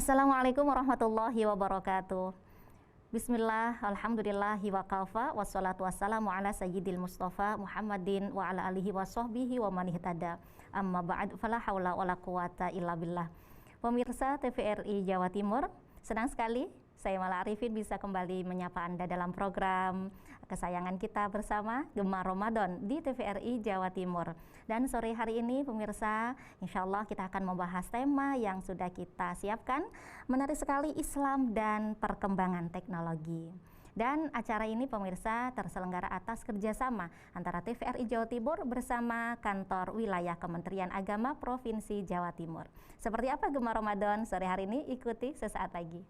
Assalamualaikum warahmatullahi wabarakatuh. Bismillah, alhamdulillahi wa kafa, wassalatu wassalamu ala sayyidil mustafa Muhammadin wa ala alihi wa sahbihi wa man ihtada. Amma ba'd, fala haula wala quwata illa billah. Pemirsa TVRI Jawa Timur, senang sekali saya Mala Arifin bisa kembali menyapa Anda dalam program kesayangan kita bersama Gemar Ramadan di TVRI Jawa Timur. Dan sore hari ini pemirsa, insya Allah kita akan membahas tema yang sudah kita siapkan, menarik sekali, Islam dan perkembangan teknologi. Dan acara ini pemirsa terselenggara atas kerjasama antara TVRI Jawa Timur bersama Kantor Wilayah Kementerian Agama Provinsi Jawa Timur. Seperti apa Gemar Ramadan sore hari ini? Ikuti sesaat lagi.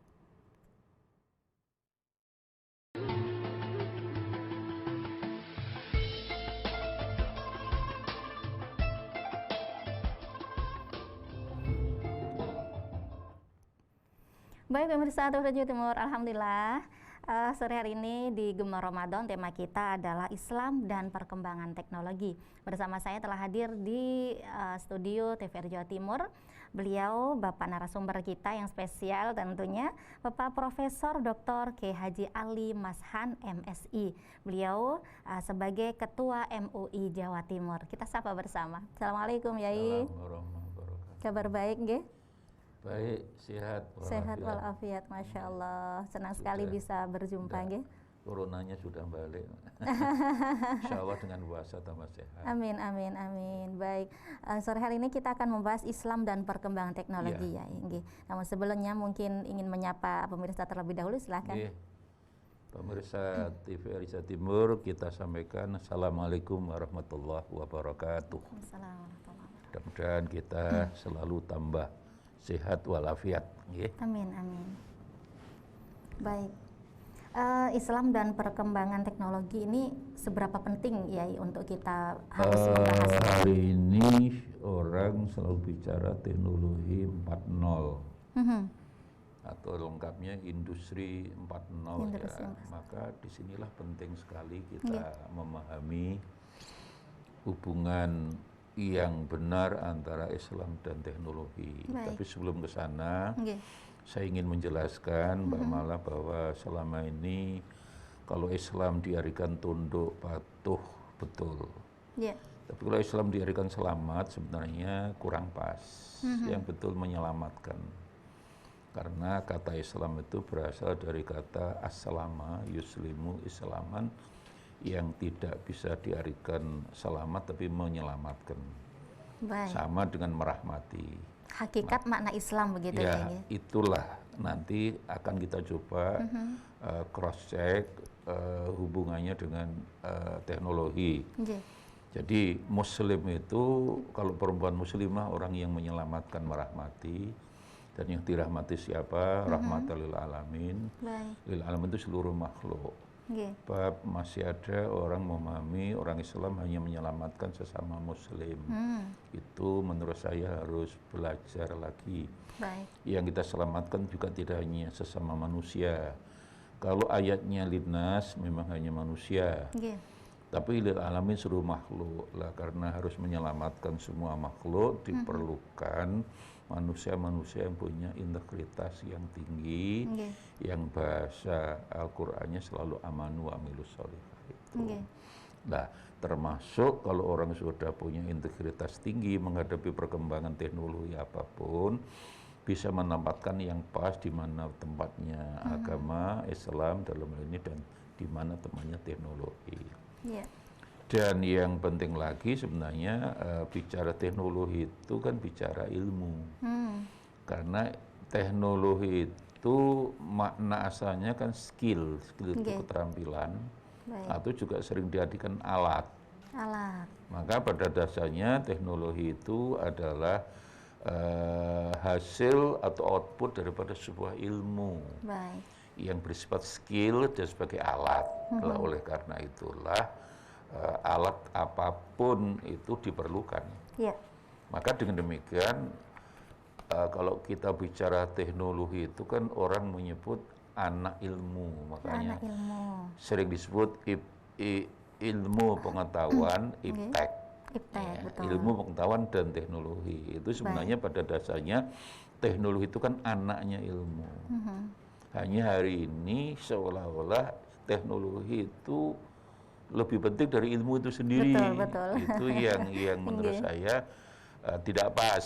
Baik pemirsa TVRI Jawa Timur, alhamdulillah sore hari ini di Gemar Ramadan tema kita adalah Islam dan perkembangan teknologi. Bersama saya telah hadir di studio TVRI Jawa Timur beliau Bapak narasumber kita yang spesial tentunya Bapak Profesor Dr. K. Haji Ali Mashan MSI. Beliau sebagai Ketua MUI Jawa Timur. Kita sapa bersama. Assalamualaikum Yai. Assalamualaikum. Kabar baik nggih? Baik, sehat walafiat, Masya Allah. Senang sekali bisa berjumpa nggih. Coronanya sudah balik. Insya Allah dengan puasa tambah sehat. Amin, amin, amin. Baik, sore hari ini kita akan membahas Islam dan perkembangan teknologi ya. Namun sebelumnya mungkin ingin menyapa pemirsa terlebih dahulu, silakan. Pemirsa TVRI Jawa Timur, kita sampaikan Assalamualaikum warahmatullahi wabarakatuh. Mudah-mudahan kita selalu tambah sehat walafiat. Amin, amin. Baik, Islam dan perkembangan teknologi ini seberapa penting ya untuk kita harus membahasnya? Hari ini orang selalu bicara teknologi 4.0 atau lengkapnya industri 4.0 ya. Maka disinilah penting sekali kita memahami hubungan yang benar antara Islam dan teknologi. Tapi sebelum ke sana, saya ingin menjelaskan Mbak Mala bahwa selama ini kalau Islam diartikan tunduk, patuh, betul. Tapi kalau Islam diartikan selamat, sebenarnya kurang pas. Yang betul menyelamatkan. Karena kata Islam itu berasal dari kata as-salama, yuslimu, islaman, yang tidak bisa diartikan selamat tapi menyelamatkan. Sama dengan merahmati. Hakikat makna Islam begitu ya. Ya. Itulah nanti akan kita coba cross check hubungannya dengan teknologi. Jadi Muslim itu kalau perempuan Muslimah orang yang menyelamatkan, merahmati. Dan yang dirahmati siapa? Rahmatan lil alamin. Lil alamin itu seluruh makhluk. Bab masih ada orang memahami orang Islam hanya menyelamatkan sesama Muslim. Itu menurut saya harus belajar lagi. Yang kita selamatkan juga tidak hanya sesama manusia. Kalau ayatnya linnas memang hanya manusia. Tapi lil alamin seluruh makhluk lah, karena harus menyelamatkan semua makhluk diperlukan manusia-manusia yang punya integritas yang tinggi, yang bahasa Al-Qur'annya selalu amanu wa amilus sholihah itu. Nah, termasuk kalau orang sudah punya integritas tinggi menghadapi perkembangan teknologi apapun, bisa menempatkan yang pas di mana tempatnya agama Islam dalam hal ini dan di mana tempatnya teknologi. Dan yang penting lagi sebenarnya bicara teknologi itu kan bicara ilmu. Karena teknologi itu makna asalnya kan skill itu keterampilan, atau juga sering diartikan alat. Maka pada dasarnya teknologi itu adalah hasil atau output daripada sebuah ilmu yang bersifat skill dan sebagai alat. Oleh karena itulah alat apapun itu diperlukan. Maka dengan demikian kalau kita bicara teknologi itu kan orang menyebut anak ilmu, makanya sering disebut ilmu pengetahuan, iptek. Iptek, betul. Ilmu pengetahuan dan teknologi itu sebenarnya pada dasarnya teknologi itu kan anaknya ilmu. Hanya hari ini seolah-olah teknologi itu lebih penting dari ilmu itu sendiri. Betul, betul. Itu yang menurut saya tidak pas.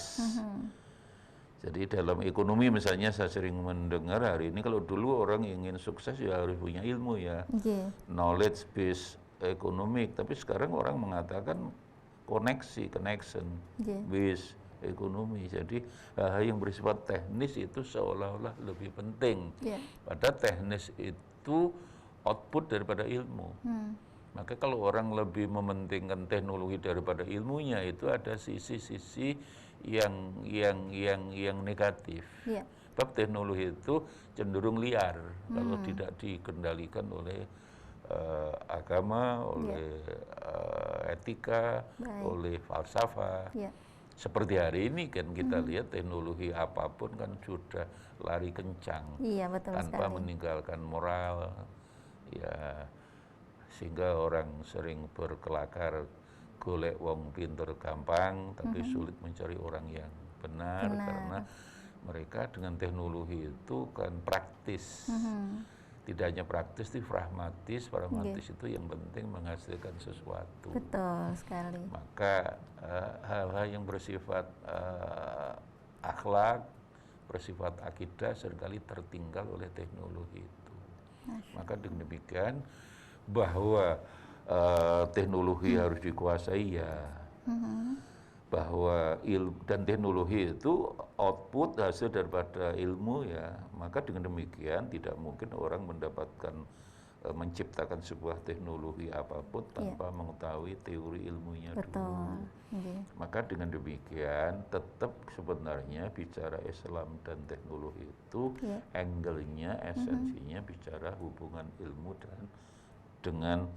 Jadi dalam ekonomi misalnya saya sering mendengar hari ini kalau dulu orang ingin sukses ya harus punya ilmu ya. Knowledge based economic, tapi sekarang orang mengatakan connection based ekonomi. Jadi hal yang bersifat teknis itu seolah-olah lebih penting. Padahal teknis itu output daripada ilmu. Maka kalau orang lebih mementingkan teknologi daripada ilmunya, itu ada sisi-sisi yang negatif. Sebab teknologi itu cenderung liar kalau tidak dikendalikan oleh agama, oleh etika, oleh falsafah. Seperti hari ini kan kita lihat teknologi apapun kan sudah lari kencang, betul tanpa sekali. meninggalkan moral, ya sehingga orang sering berkelakar golek wong pinter gampang, tapi sulit mencari orang yang benar. Karena mereka dengan teknologi itu kan praktis. Tidak hanya praktis, tapi pragmatis. Pragmatis itu yang penting menghasilkan sesuatu. Betul sekali. Maka hal-hal yang bersifat akhlak, bersifat akidah seringkali tertinggal oleh teknologi itu. Maka dengan demikian bahwa teknologi harus dikuasai ya, bahwa dan teknologi itu output hasil daripada ilmu ya, maka dengan demikian tidak mungkin orang mendapatkan menciptakan sebuah teknologi apapun tanpa mengetahui teori ilmunya dulu. Maka dengan demikian tetap sebenarnya bicara Islam dan teknologi itu angle-nya, esensinya bicara hubungan ilmu dan dengan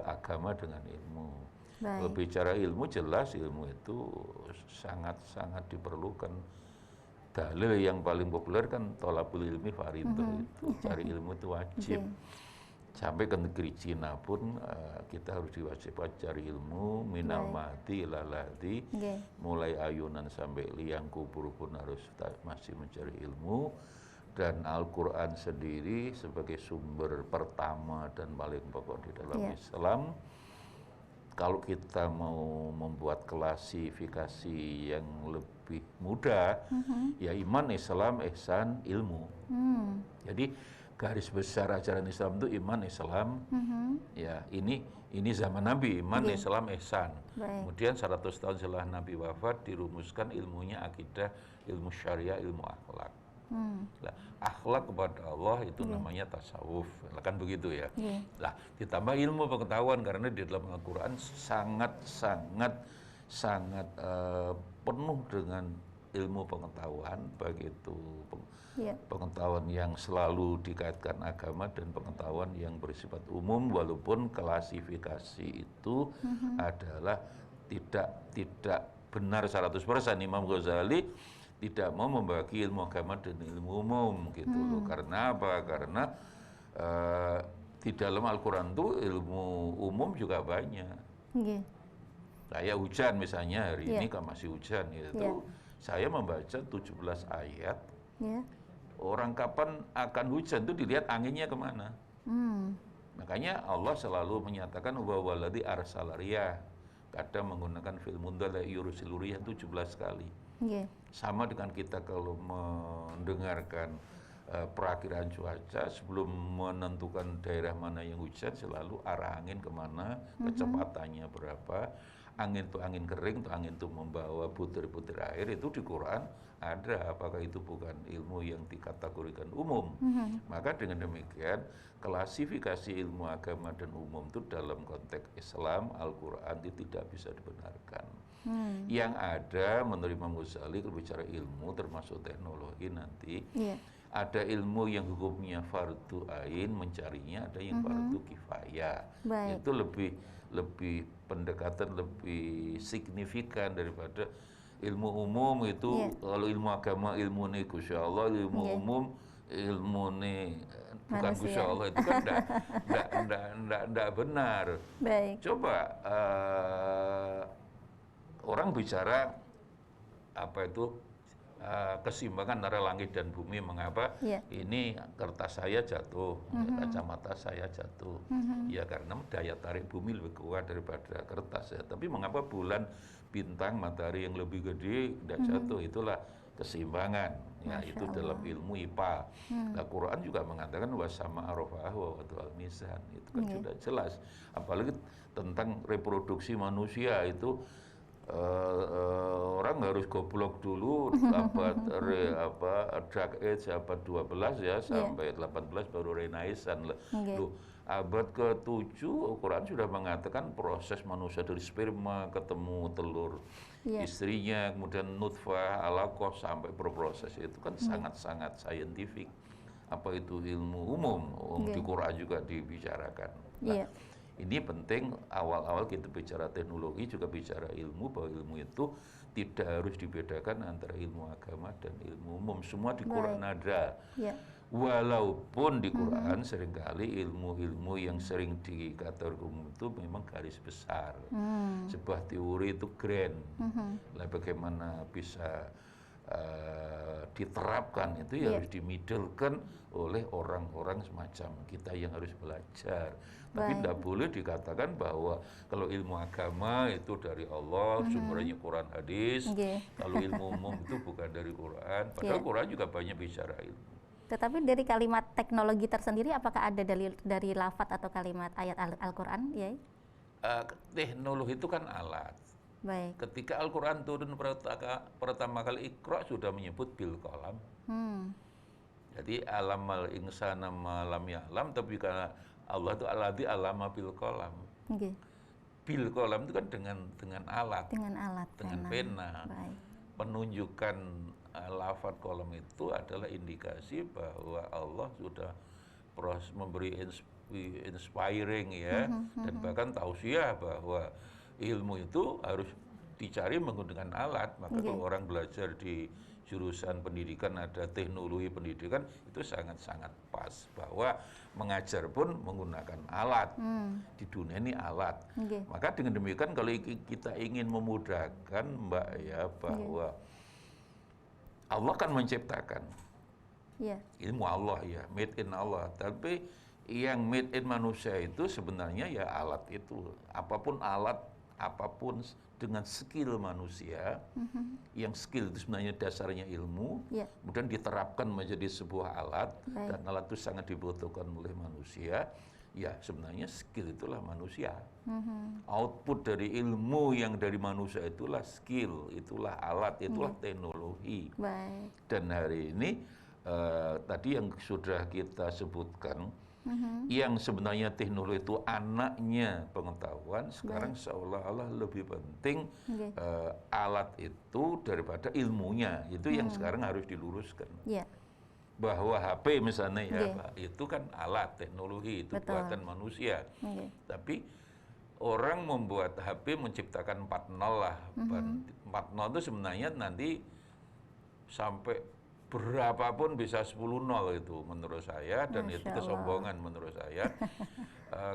agama dengan ilmu. Kalau bicara ilmu jelas ilmu itu sangat-sangat diperlukan. Dalil yang paling populer kan tolabul ilmi fardhu, itu cari ilmu itu wajib. Sampai ke negeri Cina pun kita harus diwajibkan cari ilmu minal mahdi ilal lahdi, mulai ayunan sampai liang kubur pun harus masih mencari ilmu. Dan Al-Quran sendiri sebagai sumber pertama dan paling pokok di dalam Islam. Kalau kita mau membuat klasifikasi yang lebih mudah, ya iman, Islam, ihsan, ilmu. Jadi garis besar ajaran Islam itu iman, Islam, ya ini zaman Nabi, iman, Islam, ihsan. Kemudian 100 tahun setelah Nabi wafat dirumuskan ilmunya akidah, ilmu syariah, ilmu akhlak. Nah, akhlak kepada Allah itu namanya tasawuf, kan begitu ya. Nah, ditambah ilmu pengetahuan karena di dalam Al-Quran sangat penuh dengan ilmu pengetahuan, baik itu pengetahuan yang selalu dikaitkan agama dan pengetahuan yang bersifat umum, walaupun klasifikasi itu adalah tidak benar 100%. Imam Ghazali tidak mau membagi ilmu agama dan ilmu umum gitu loh. Karena apa? Karena di dalam Al-Quran itu ilmu umum juga banyak. Kayak hujan misalnya, hari ini kan masih hujan gitu. Saya membaca 17 ayat. Orang kapan akan hujan itu dilihat anginnya kemana. Makanya Allah selalu menyatakan wa waladhi arsala riyah. Kadang menggunakan fil mudhari yursilu riyah 17 kali. Sama dengan kita kalau mendengarkan perakiraan cuaca, sebelum menentukan daerah mana yang hujan, selalu arah angin kemana, kecepatannya berapa, angin itu angin kering, itu angin itu membawa butir-butir air, itu di Quran ada. Apakah itu bukan ilmu yang dikategorikan umum? Maka dengan demikian klasifikasi ilmu agama dan umum itu dalam konteks Islam, Al-Quran itu tidak bisa dibenarkan. Yang ada menurut Imam Ghazali kalau bicara ilmu termasuk teknologi nanti, ada ilmu yang hukumnya fardu ain mencarinya, ada yang fardu kifayah. Itu lebih pendekatan lebih signifikan daripada ilmu umum itu. Kalau ilmu agama ilmu ini Gusti Allah, ilmu umum ilmu ini bukan Gusti Allah, itu kan enggak benar. Coba orang bicara apa itu keseimbangan antara langit dan bumi, mengapa ini kertas saya jatuh, kacamata saya jatuh, ya karena daya tarik bumi lebih kuat daripada kertas ya. Tapi mengapa bulan, bintang, matahari yang lebih gede tidak jatuh? Itulah keseimbangan. Ya, itu dalam ilmu IPA. Nah, Quran juga mengatakan wasama arafah wa wal mizan. Itu kan sudah jelas. Apalagi tentang reproduksi manusia itu orang harus goblok dulu dark age abad 12 ya sampai 18 baru renaissance. Loh, abad ke-7 Quran sudah mengatakan proses manusia dari sperma ketemu telur istrinya, kemudian nutfah, alaqah sampai berproses, itu kan sangat-sangat saintifik. Apa itu ilmu umum, di Quran juga dibicarakan. Nah, ini penting awal-awal kita bicara teknologi juga bicara ilmu, bahwa ilmu itu tidak harus dibedakan antara ilmu agama dan ilmu umum. Semua di Quran ada. Walaupun di Quran seringkali ilmu-ilmu yang sering dikategorikan umum itu memang garis besar. Sebuah teori itu grand. Lah bagaimana bisa diterapkan itu ya harus dimiddlekan oleh orang-orang semacam kita yang harus belajar. Tapi tidak boleh dikatakan bahwa kalau ilmu agama itu dari Allah, sumbernya Quran hadis, kalau ilmu umum itu bukan dari Quran. Padahal Quran juga banyak bicara ilmu. Tetapi dari kalimat teknologi tersendiri, apakah ada dari lafaz atau kalimat ayat Al-Quran? Teknologi itu kan alat. Baik. Ketika Al-Quran turun pertama kali, Iqra sudah menyebut bil qalam. Jadi alamal insana ma lam ya'lam, tapi karena Allah itu alladzi alama bil qalam. Bil qalam itu kan dengan alat. Dengan pena. Baik. Penunjukan lafaz qalam itu adalah indikasi bahwa Allah sudah memberi inspiring ya, dan bahkan tausiah bahwa ilmu itu harus dicari menggunakan alat. Maka kalau orang belajar di jurusan pendidikan ada teknologi pendidikan, itu sangat-sangat pas bahwa mengajar pun menggunakan alat. Di dunia ini alat. Maka dengan demikian kalau kita ingin memudahkan Mbak ya, bahwa Allah kan menciptakan. Ilmu Allah ya, made in Allah. Tapi yang made in manusia itu sebenarnya ya alat itu. Apapun alat, apapun dengan skill manusia, yang skill itu sebenarnya dasarnya ilmu, kemudian diterapkan menjadi sebuah alat, dan alat itu sangat dibutuhkan oleh manusia, ya sebenarnya skill itulah manusia. Output dari ilmu yang dari manusia itulah skill, itulah alat, itulah teknologi. Dan hari ini, tadi yang sudah kita sebutkan, yang sebenarnya teknologi itu anaknya pengetahuan, sekarang seolah-olah lebih penting alat itu daripada ilmunya. Itu yang sekarang harus diluruskan. Bahwa HP misalnya ya, itu kan alat teknologi, itu buatan manusia. Tapi orang membuat HP menciptakan 4.0 lah. 4.0 itu sebenarnya nanti sampai berapapun bisa 10.0 itu menurut saya, dan itu kesombongan menurut saya.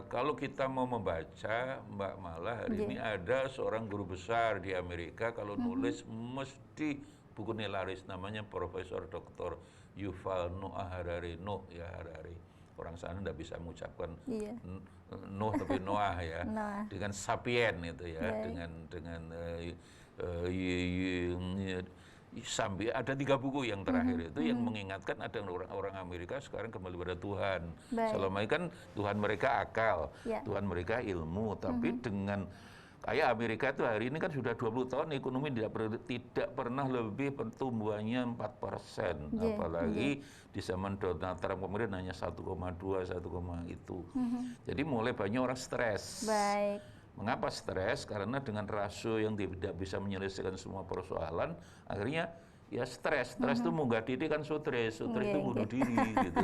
Kalau kita mau membaca, Mbak Mala, hari ini ada seorang guru besar di Amerika, kalau nulis mesti bukunya laris, namanya Profesor Dr. Yuval Noah Harari. Harari. Orang sana tidak bisa mengucapkan Nuh tapi Noah ya. Dengan sapien itu ya, dengan sampai ada 3 buku yang terakhir itu yang mengingatkan ada orang Amerika sekarang kembali pada Tuhan. Selama ini kan Tuhan mereka akal, Tuhan mereka ilmu, tapi dengan kayak Amerika itu hari ini kan sudah 20 tahun ekonomi tidak pernah lebih pertumbuhannya 4%, apalagi di zaman Donald Trump kemudian hanya 1,2, 1, itu. Jadi mulai banyak orang stres. Mengapa stres? Karena dengan rasio yang tidak bisa menyelesaikan semua persoalan, akhirnya ya stres. Stres itu munggah diri kan stres itu bunuh diri gitu.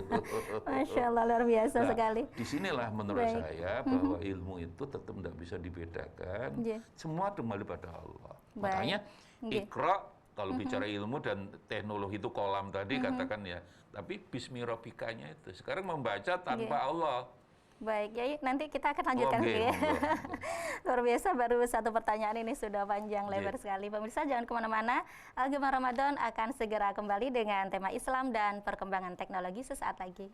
Masya Allah, luar biasa sekali. Disinilah menurut saya bahwa ilmu itu tetap tidak bisa dibedakan. Semua kembali pada Allah. Makanya Iqra kalau bicara ilmu dan teknologi itu kolam tadi katakan ya. Tapi bismi rabbikanya itu sekarang membaca tanpa Allah. Baik, Yai, nanti kita akan lanjutkan Oke, lagi ya. monggo. Luar biasa, baru satu pertanyaan ini sudah panjang lebar Iya. sekali. Pemirsa jangan kemana-mana, Gemar Ramadan akan segera kembali dengan tema Islam dan perkembangan teknologi sesaat lagi.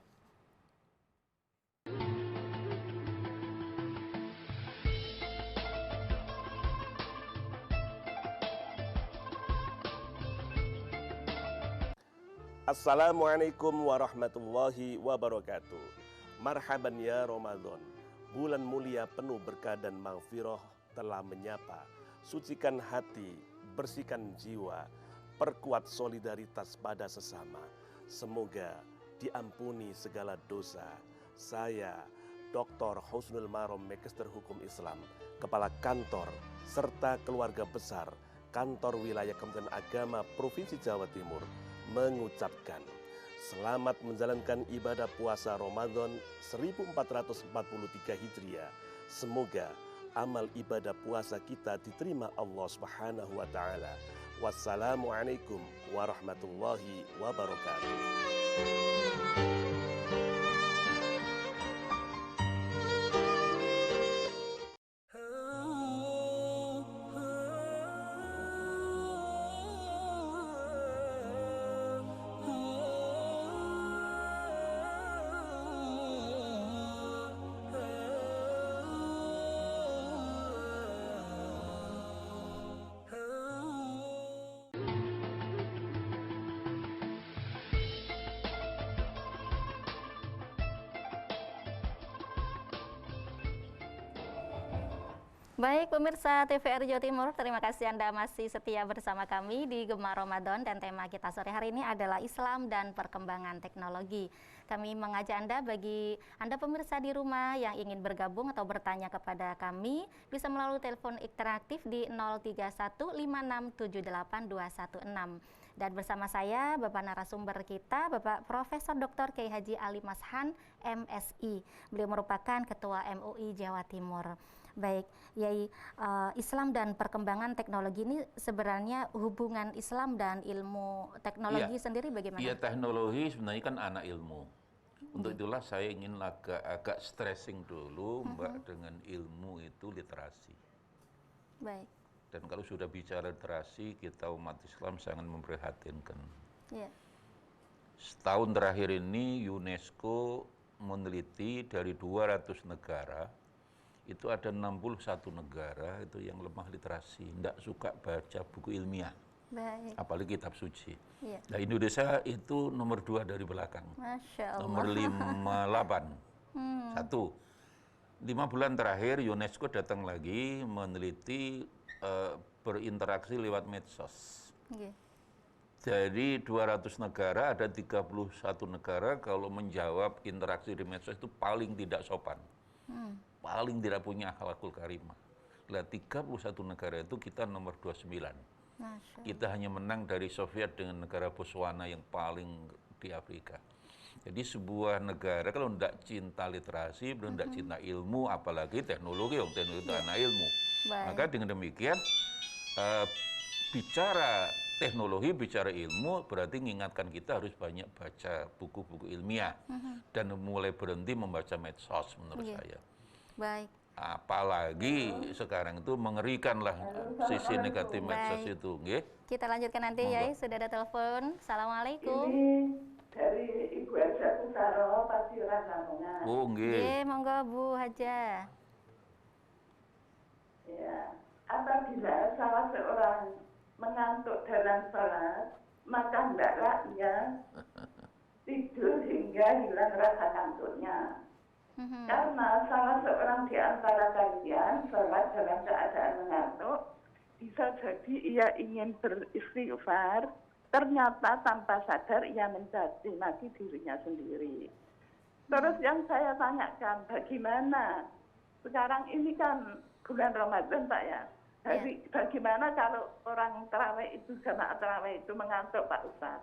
Assalamualaikum warahmatullahi wabarakatuh. Marhaban ya Ramadan. Bulan mulia penuh berkah dan maghfirah telah menyapa. Sucikan hati, bersihkan jiwa, perkuat solidaritas pada sesama. Semoga diampuni segala dosa. Saya Dr. Husnul Marom, Magister Hukum Islam, Kepala Kantor serta keluarga besar Kantor Wilayah Kementerian Agama Provinsi Jawa Timur mengucapkan selamat menjalankan ibadah puasa Ramadan 1443 Hijriah. Semoga amal ibadah puasa kita diterima Allah Subhanahu wa taala. Wassalamualaikum warahmatullahi wabarakatuh. Baik pemirsa TVRI Jawa Timur, terima kasih Anda masih setia bersama kami di Gemar Ramadan dan tema kita sore hari ini adalah Islam dan perkembangan teknologi. Kami mengajak Anda bagi Anda pemirsa di rumah yang ingin bergabung atau bertanya kepada kami bisa melalui telepon interaktif di 0315678216. Dan bersama saya Bapak narasumber kita Bapak Profesor Dr. Kiai Haji Ali Mashan MSI. Beliau merupakan Ketua MUI Jawa Timur. Baik, Yai, Islam dan perkembangan teknologi ini sebenarnya hubungan Islam dan ilmu teknologi sendiri bagaimana? Iya, teknologi sebenarnya kan anak ilmu. Untuk itulah saya ingin agak stressing dulu, Mbak, dengan ilmu itu literasi. Baik. Dan kalau sudah bicara literasi, kita umat Islam sangat memprihatinkan. Iya. Setahun terakhir ini UNESCO meneliti dari 200 negara, itu ada 61 negara itu yang lemah literasi, tidak suka baca buku ilmiah, Baik. apalagi kitab suci. Iya. Nah, Indonesia itu nomor 2 dari belakang, Masya Allah. nomor 58. Satu, 5 bulan terakhir UNESCO datang lagi meneliti berinteraksi lewat medsos. Iya. Dari 200 negara ada 31 negara kalau menjawab interaksi di medsos itu paling tidak sopan. Paling tidak punya akhlakul karimah. Lah 31 negara itu kita nomor 29. Masya. Kita hanya menang dari Soviet dengan negara Botswana yang paling di Afrika. Jadi sebuah negara kalau tidak cinta literasi, belum tidak cinta ilmu, apalagi teknologi, teknologi itu anak ilmu. Baik. Maka dengan demikian bicara teknologi, bicara ilmu berarti mengingatkan kita harus banyak baca buku-buku ilmiah dan mulai berhenti membaca medsos menurut saya. Baik. Apalagi sekarang itu mengerikan lah sisi negatif medsos itu. Nggih. Kita lanjutkan nanti Monggo. Yai, sudah ada telepon. Assalamualaikum. Ini dari Ibu Haja Kusaro, Pasiran Lamongan. Oh, nggih. Ye, monggo Bu Haja. Ya, apabila salah seorang mengantuk dalam sholat, maka hendaklah ia tidur hingga hilang rasa kantuknya. Karena salah seorang di antara kalian sholat dalam keadaan mengantuk, bisa jadi ia ingin beristighfar, ternyata tanpa sadar ia mencaci maki dirinya sendiri. Terus yang saya tanyakan, bagaimana? Sekarang ini kan bulan Ramadan Pak ya. Bagaimana kalau orang terawih itu, jamaah terawih itu mengantuk Pak Ustaz?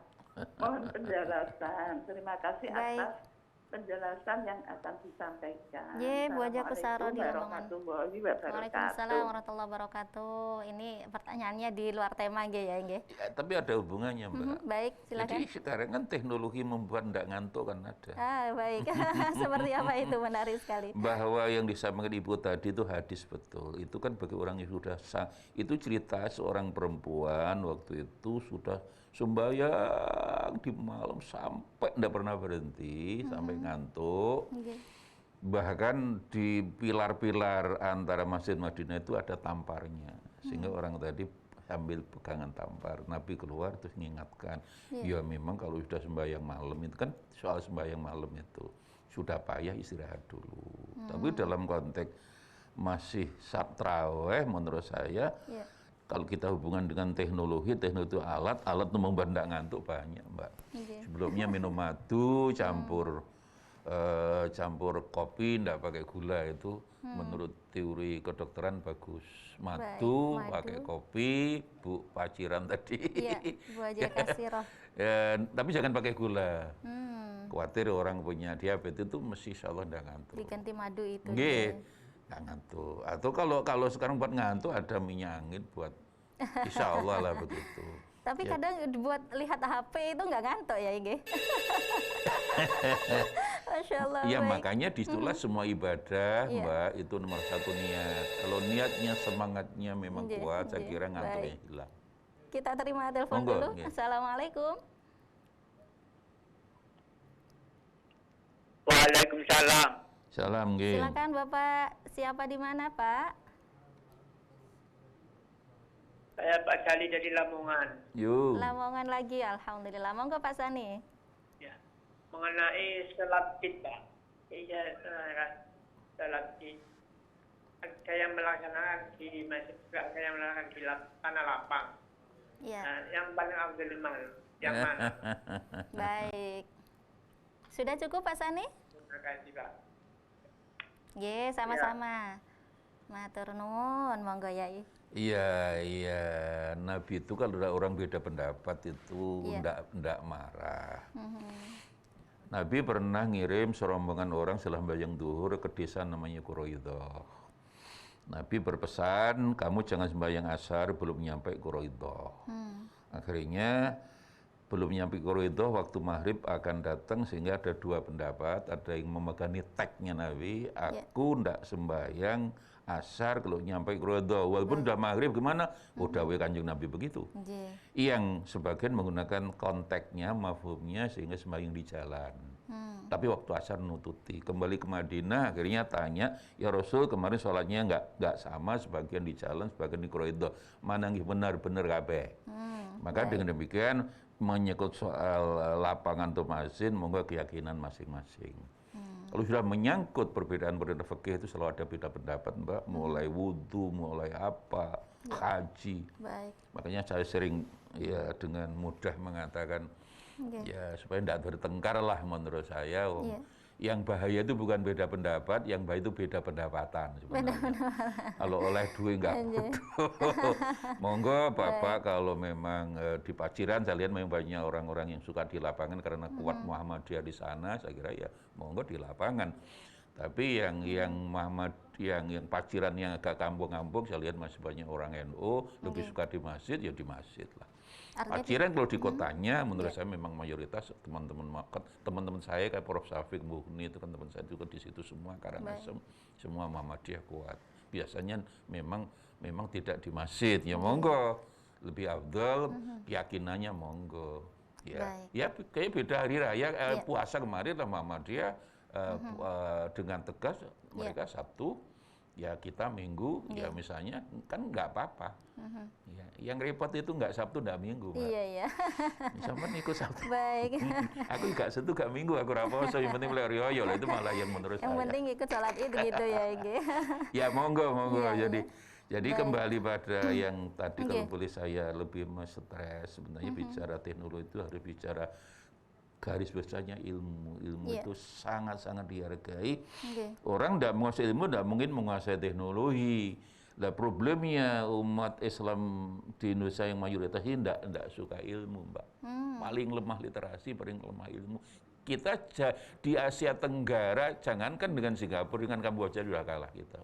Mohon penjelasan. Terima kasih Baik. atas penjelasan yang akan disampaikan. Ye, Bu Haja Kusaro di Lamongan. Warahmatullahi wabarakatuh. Waalaikumsalam warahmatullahi wabarakatuh. Ini pertanyaannya di luar tema nggih ya nggih. Ya, tapi ada hubungannya, Mbak. Baik, silakan. Jadi sekarang kan teknologi membuat tidak ngantuk kan ada. Baik. Seperti apa itu, menarik sekali. Bahwa yang disampaikan Ibu tadi itu hadis betul. Itu kan bagi orang yang sudah itu cerita seorang perempuan waktu itu sudah sembahyang di malam sampai tidak pernah berhenti, sampai ngantuk. Okay. Bahkan di pilar-pilar antara Masjid Madinah itu ada tamparnya, sehingga orang tadi sambil pegangan tampar. Nabi keluar terus mengingatkan, ya memang kalau sudah sembahyang malam itu kan soal sembahyang malam itu sudah payah istirahat dulu. Tapi dalam konteks masih sabtraweh menurut saya, kalau kita hubungan dengan teknologi itu alat untuk membuat tidak ngantuk banyak, Mbak. Sebelumnya minum madu campur kopi tidak pakai gula itu menurut teori kedokteran bagus. Madu pakai kopi, Bu Paciran tadi. Iya, Bu Haja Kasirah. Tapi jangan pakai gula. Khawatir orang punya diabetes itu mesti insya Allah tidak ngantuk. Diganti madu itu. Nggih, nggak ngantuk. Atau kalau sekarang buat ngantuk ada minyak angin buat insya Allah lah begitu. Tapi kadang buat lihat HP itu nggak ngantuk ya, Nggih. Masya Allah. Iya, makanya disitulah semua ibadah, Mbak, itu nomor satu niat. Kalau niatnya, semangatnya memang kuat, saya kira ngantuknya hilang. Kita terima telepon dulu. Assalamualaikum. Waalaikumsalam. Salam, Nggih. Silakan Bapak, siapa di mana, Pak? Saya Pak Sali dari Lamongan. Yuk. Lamongan lagi, alhamdulillah. Monggo Pak Sani. Ya. Mengenai sholat id, Pak. Iya, sholat id. Ada yang melaksanakan di masjid, ada yang melaksanakan di tanah lapang. Iya. Nah, yang paling afdal yang mana? Baik. Sudah cukup Pak Sani? Terima kasih, Pak. Nggih, sama-sama. Matur nuwun, monggo Yai. Iya. Nabi itu kalau ada orang beda pendapat itu ndak marah. Nabi pernah ngirim serombongan orang setelah sembahyang duhur ke desa namanya Quraidah. Nabi berpesan, kamu jangan sembahyang asar belum nyampe Quraidah. Akhirnya belum nyampe Quraidah, waktu maghrib akan datang, sehingga ada dua pendapat. Ada yang memegangi tagnya Nabi, aku ndak sembahyang asar kalau nyampe Quraidah, walaupun udah maghrib gimana? Udah Kanjeng Nabi begitu. Yang sebagian menggunakan konteksnya, mafhumnya, sehingga sembahyang di jalan. Tapi waktu asar nututi, kembali ke Madinah, akhirnya tanya, ya Rasul kemarin sholatnya nggak sama, sebagian di jalan, sebagian di Quraidah, mana yang benar-benar kabeh. Maka dengan demikian menyangkut soal lapangan atau masjid, monggo keyakinan masing-masing. Kalau sudah menyangkut perbedaan fikih itu selalu ada beda pendapat, Mbak, mulai wudhu, mulai apa, haji. Baik. Makanya saya sering ya dengan mudah mengatakan ya supaya tidak bertengkar lah menurut saya. Yang bahaya itu bukan beda pendapat, yang bahaya itu beda pendapatan sebenarnya. Kalau oleh duit nggak bodoh. Monggo Bapak kalau memang di Paciran saya lihat memang banyak orang-orang yang suka di lapangan karena kuat Muhammadiyah di sana, saya kira ya monggo di lapangan. Tapi yang Paciran yang agak kampung-kampung saya lihat masih banyak orang NU lebih suka di masjid, ya di masjid lah. Paciran kalau di kotanya menurut saya memang mayoritas teman-teman saya kayak Prof. Syafiq Muhni itu kan teman saya juga di situ semua karena semua Muhammadiyah kuat. Biasanya memang tidak di masjid, ya monggo lebih afdal, keyakinannya monggo. Ya kayak beda hari raya puasa kemarin lah Muhammadiyah dengan tegas mereka Sabtu, ya kita Minggu, ya misalnya kan nggak apa-apa. Ya, yang repot itu nggak Sabtu nggak Minggu, Mbak. Iya. Sama ikut Sabtu. Baik. Aku nggak Sabtu nggak Minggu, aku raposo, yang penting beli rioyo lah, itu malah yang menurut saya. Yang penting ikut sholat id gitu ya, Nggih. Ya monggo. Jadi kembali pada yang tadi kalau boleh saya lebih stres, sebenarnya bicara teknologi itu harus bicara garis besarnya ilmu itu sangat-sangat dihargai. Orang tidak menguasai ilmu tidak mungkin menguasai teknologi. Nah problemnya umat Islam di Indonesia yang mayoritas ini tidak suka ilmu, Mbak. Paling lemah literasi, paling lemah ilmu. Kita di Asia Tenggara, jangankan dengan Singapura, dengan Kamboja sudah kalah kita.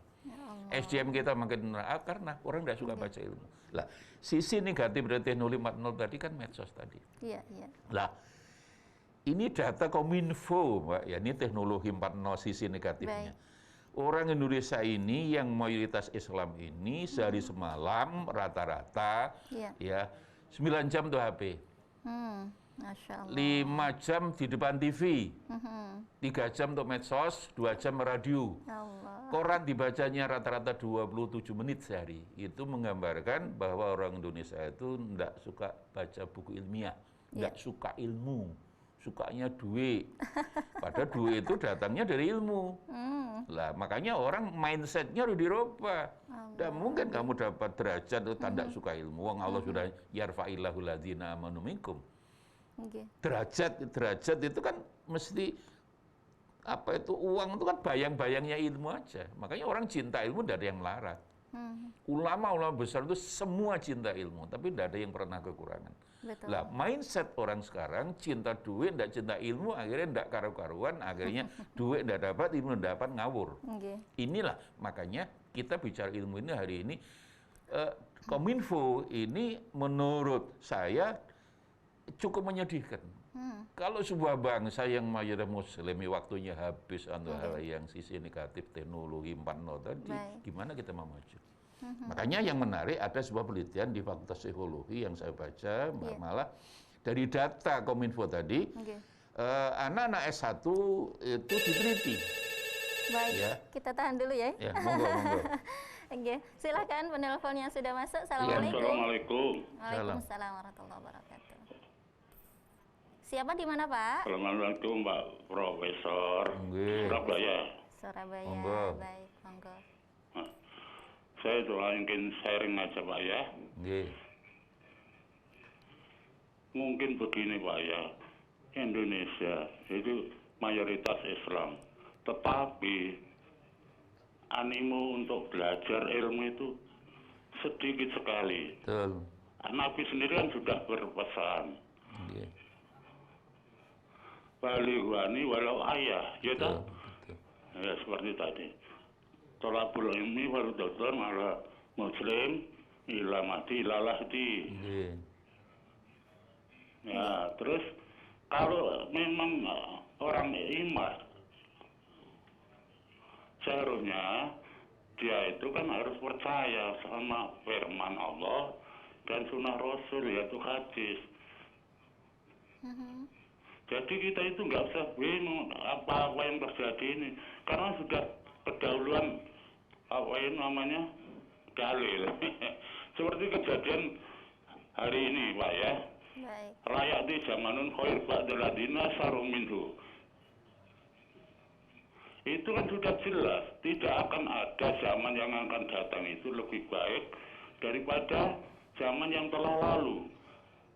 SDM kita makin karena orang tidak suka baca ilmu. Lah, sisi negatif dari teknologi 4.0 tadi kan medsos tadi. Iya, iya. Lah, ini data Kominfo, Mbak, ya ini teknologi 4.0 sisi negatifnya. Orang Indonesia ini yang mayoritas Islam ini sehari semalam rata-rata ya 9 jam tuh HP. Masya Allah. 5 jam di depan TV, 3 jam untuk medsos, 2 jam radio. Allah. Koran dibacanya rata-rata 27 menit sehari. Itu menggambarkan bahwa orang Indonesia itu tidak suka baca buku ilmiah, tidak suka ilmu, sukanya duit. Padahal duit itu datangnya dari ilmu. Lah makanya orang mindsetnya harus dirubah. Tidak mungkin kamu dapat derajat itu tanda suka ilmu. Wong Allah sudah yarfa'illahu ladzina amanu minkum. Derajat itu kan mesti apa itu uang itu kan bayang-bayangnya ilmu aja. Makanya orang cinta ilmu tidak ada yang melarat. Ulama-ulama besar itu semua cinta ilmu, tapi tidak ada yang pernah kekurangan. Betul. Lah mindset orang sekarang cinta duit, tidak cinta ilmu, akhirnya tidak karu-karuan, akhirnya duit tidak dapat, ilmu tidak dapat, ngawur. Inilah makanya kita bicara ilmu ini hari ini Kominfo ini menurut saya cukup menyedihkan. Kalau sebuah bangsa yang mayoritas muslim waktunya habis untuk hal yang sisi negatif teknologi 4.0 tadi, gimana kita mau maju? Makanya yang menarik ada sebuah penelitian di Fakultas Psikologi yang saya baca, malah dari data Kominfo tadi, anak-anak S1 itu diteliti. Baik, ya. Kita tahan dulu ya. Ya, monggo. Oke, silakan penelpon yang sudah masuk. Assalamualaikum. Assalamualaikum. Waalaikumsalam warahmatullahi wabarakatuh. Siapa di mana, Pak? Assalamualaikum, Pak Profesor. Surabaya. Surabaya. Monggo. Baik, monggo. Saya cuma ingin sharing aja, Pak ya. Mungkin begini, Pak ya. Indonesia itu mayoritas Islam. Tetapi animo untuk belajar ilmu itu sedikit sekali. Betul. Nabi sendiri kan sudah berpesan. Balighani walau ayah, ya toh? Ya seperti tadi. Tolabul ilmi fardhatun ala muslim ila mati ila lahdi. Ya, terus kalau memang orang iman seharusnya dia itu kan harus percaya sama firman Allah dan sunnah Rasul yaitu hadis. Jadi kita itu nggak usah bingung apa yang terjadi ini, karena sudah kedahuluan apa yang namanya dalil. Seperti kejadian hari ini, Pak ya. Rakyat di zamanun khair ba'daladina sarum minhu. Itu kan sudah jelas, tidak akan ada zaman yang akan datang itu lebih baik daripada zaman yang telah lalu.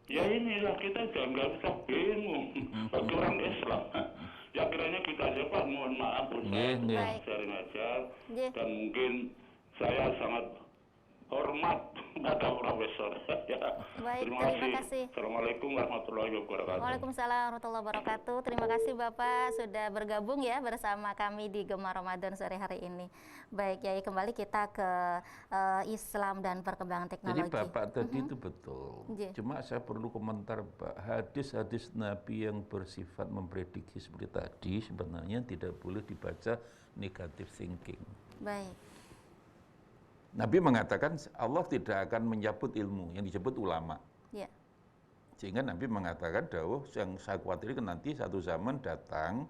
Ya inilah kita jangan nggak bisa bingung bagi orang Islam. Ya kiranya kita aja Pak, mohon maaf sharing aja dan mungkin saya sangat hormat pada Profesor. Baik, terima kasih. Assalamualaikum warahmatullahi wabarakatuh. Waalaikumsalam warahmatullahi wabarakatuh. Terima kasih Bapak sudah bergabung ya bersama kami di Gema Ramadan sore hari ini. Baik, Yai, kembali kita ke Islam dan perkembangan teknologi. Jadi Bapak tadi itu betul. Cuma saya perlu komentar, Pak. Hadis-hadis Nabi yang bersifat memprediksi seperti tadi sebenarnya tidak boleh dibaca negative thinking. Baik. Nabi mengatakan Allah tidak akan mencabut ilmu yang disebut ulama. Ya. Sehingga Nabi mengatakan dawuh yang saya khawatirkan nanti satu zaman datang